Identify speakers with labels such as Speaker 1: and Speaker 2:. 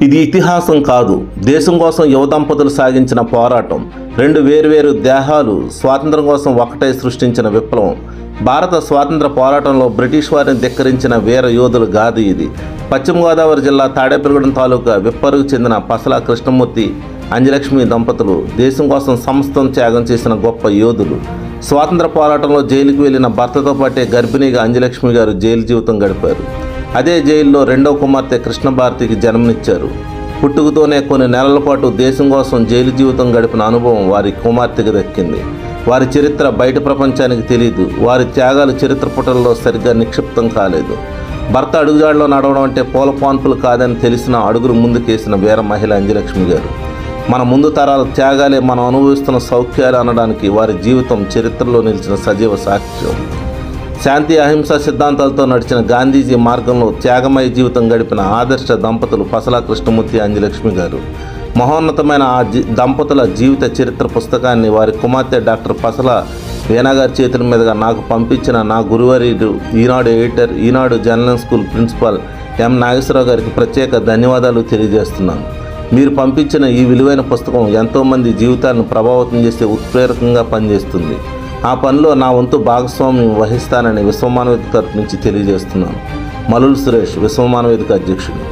Speaker 1: ఇది ఇతిహాసం కాదు, దేశం కోసం యువ దంపతులు సాగించిన పోరాటం. రెండు వేర్వేరు దేహాలు స్వాతంత్రం కోసం ఒకటై సృష్టించిన విప్లవం. భారత స్వాతంత్ర పోరాటంలో బ్రిటిష్ వారిని ధిక్కరించిన వీర యోధులు గాథ ఇది. పశ్చిమ గోదావరి జిల్లా తాడేపల్లిగూడెం తాలూకా విప్పరుకు చెందిన పసల కృష్ణమూర్తి, అంజలక్ష్మి దంపతులు దేశం కోసం సమస్తం త్యాగం చేసిన గొప్ప యోధులు. స్వాతంత్ర పోరాటంలో జైలుకు వెళ్లిన భర్తతో పాటే గర్భిణిగా అంజలక్ష్మి గారు జైలు జీవితం గడిపారు. అదే జైల్లో రెండవ కుమార్తె కృష్ణభారతికి జన్మనిచ్చారు. పుట్టుకతోనే కొన్ని నెలల పాటు దేశం కోసం జైలు జీవితం గడిపిన అనుభవం వారి కుమార్తెకు దక్కింది. వారి చరిత్ర బయట ప్రపంచానికి తెలియదు. వారి త్యాగాలు చరిత్ర పుటల్లో సరిగ్గా నిక్షిప్తం కాలేదు. భర్త అడుగుజాడలో నడవడం అంటే పూల పాన్పులు కాదని తెలిసిన అడుగులు ముందుకేసిన వీర మహిళ అంజలక్ష్మి గారు. మన ముందు తరాల త్యాగాలే మనం అనుభవిస్తున్న సౌఖ్యాలు అనడానికి వారి జీవితం చరిత్రలో నిలిచిన సజీవ సాక్ష్యం. శాంతి అహింస సిద్ధాంతాలతో నడిచిన గాంధీజీ మార్గంలో త్యాగమయ జీవితం గడిపిన ఆదర్శ దంపతులు పసల కృష్ణమూర్తి, అంజలక్ష్మి గారు. మహోన్నతమైన ఆ దంపతుల జీవిత చరిత్ర పుస్తకాన్ని వారి కుమార్తె డాక్టర్ పసల వీణా గారి చేతుల మీదుగా నాకు పంపించిన నా గురువర్యుడు, Eenadu editor, Eenadu journalism school principal M Nageswara Rao గారికి ప్రత్యేక ధన్యవాదాలు తెలియజేస్తున్నాను. మీరు పంపించిన ఈ విలువైన పుస్తకం ఎంతోమంది జీవితాలను ప్రభావితం చేసే ఉత్ప్రేరకంగా పనిచేస్తుంది. ఆ పనిలో నా వంతు భాగస్వామ్యం వహిస్తానని విశ్వమానవేదిక తరపు నుంచి తెలియజేస్తున్నాను. మలులు సురేష్, విశ్వమానవేదిక అధ్యక్షుడు.